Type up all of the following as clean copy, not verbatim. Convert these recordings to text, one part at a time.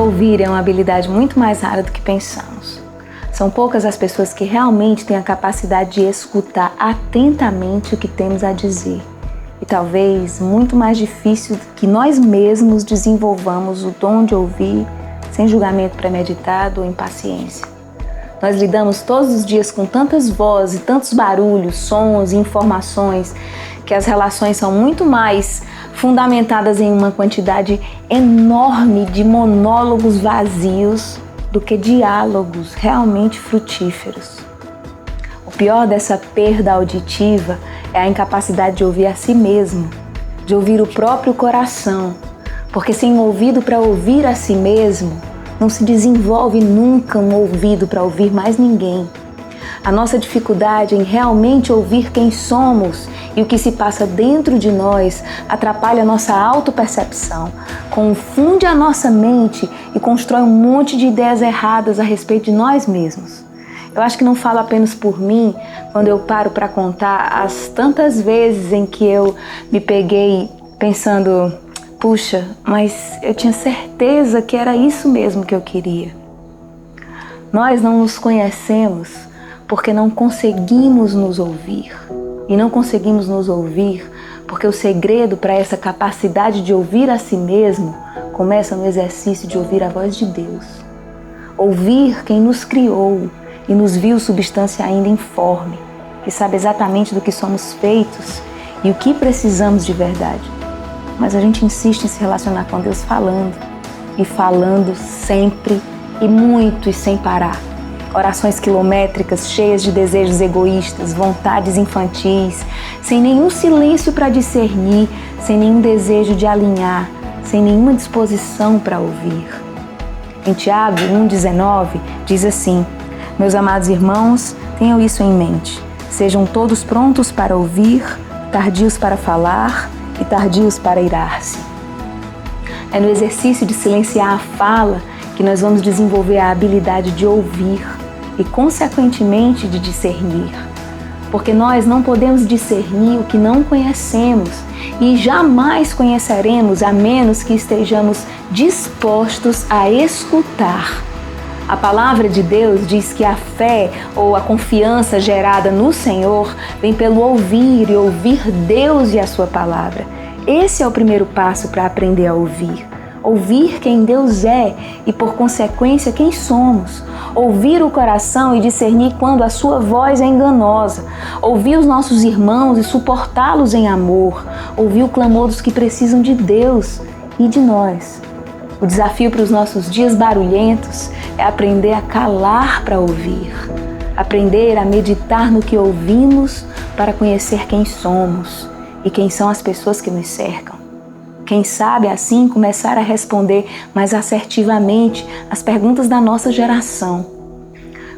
Ouvir é uma habilidade muito mais rara do que pensamos. São poucas as pessoas que realmente têm a capacidade de escutar atentamente o que temos a dizer. E talvez muito mais difícil que nós mesmos desenvolvamos o dom de ouvir sem julgamento premeditado ou impaciência. Nós lidamos todos os dias com tantas vozes, tantos barulhos, sons e informações que as relações são muito mais fundamentadas em uma quantidade enorme de monólogos vazios do que diálogos realmente frutíferos. O pior dessa perda auditiva é a incapacidade de ouvir a si mesmo, de ouvir o próprio coração, porque sem ouvido para ouvir a si mesmo, não se desenvolve nunca um ouvido para ouvir mais ninguém. A nossa dificuldade em realmente ouvir quem somos e o que se passa dentro de nós atrapalha a nossa autopercepção, confunde a nossa mente e constrói um monte de ideias erradas a respeito de nós mesmos. Eu acho que não falo apenas por mim quando eu paro para contar as tantas vezes em que eu me peguei pensando: puxa, mas eu tinha certeza que era isso mesmo que eu queria. Nós não nos conhecemos porque não conseguimos nos ouvir. E não conseguimos nos ouvir porque o segredo para essa capacidade de ouvir a si mesmo começa no exercício de ouvir a voz de Deus. Ouvir quem nos criou e nos viu substância ainda informe, que sabe exatamente do que somos feitos e o que precisamos de verdade. Mas a gente insiste em se relacionar com Deus falando, e falando sempre e muito e sem parar. Orações quilométricas, cheias de desejos egoístas, vontades infantis, sem nenhum silêncio para discernir, sem nenhum desejo de alinhar, sem nenhuma disposição para ouvir. Em Tiago 1,19 diz assim: meus amados irmãos, tenham isso em mente. Sejam todos prontos para ouvir, tardios para falar e tardios para irar-se. É no exercício de silenciar a fala que nós vamos desenvolver a habilidade de ouvir e, consequentemente, de discernir. Porque nós não podemos discernir o que não conhecemos e jamais conheceremos a menos que estejamos dispostos a escutar. A palavra de Deus diz que a fé ou a confiança gerada no Senhor vem pelo ouvir e ouvir Deus e a sua palavra. Esse é o primeiro passo para aprender a ouvir. Ouvir quem Deus é e, por consequência, quem somos. Ouvir o coração e discernir quando a sua voz é enganosa. Ouvir os nossos irmãos e suportá-los em amor. Ouvir o clamor dos que precisam de Deus e de nós. O desafio para os nossos dias barulhentos é aprender a calar para ouvir. Aprender a meditar no que ouvimos para conhecer quem somos e quem são as pessoas que nos cercam. Quem sabe, assim, começar a responder mais assertivamente as perguntas da nossa geração,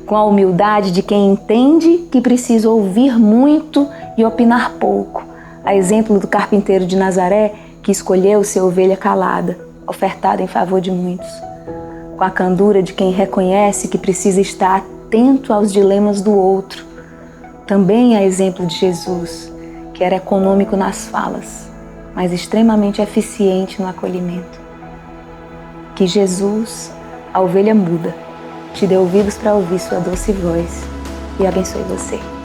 com a humildade de quem entende que precisa ouvir muito e opinar pouco, a exemplo do carpinteiro de Nazaré que escolheu ser ovelha calada, ofertada em favor de muitos, com a candura de quem reconhece que precisa estar atento aos dilemas do outro, também a exemplo de Jesus, que era econômico nas falas, mas extremamente eficiente no acolhimento. Que Jesus, a ovelha muda, te dê ouvidos para ouvir sua doce voz e abençoe você.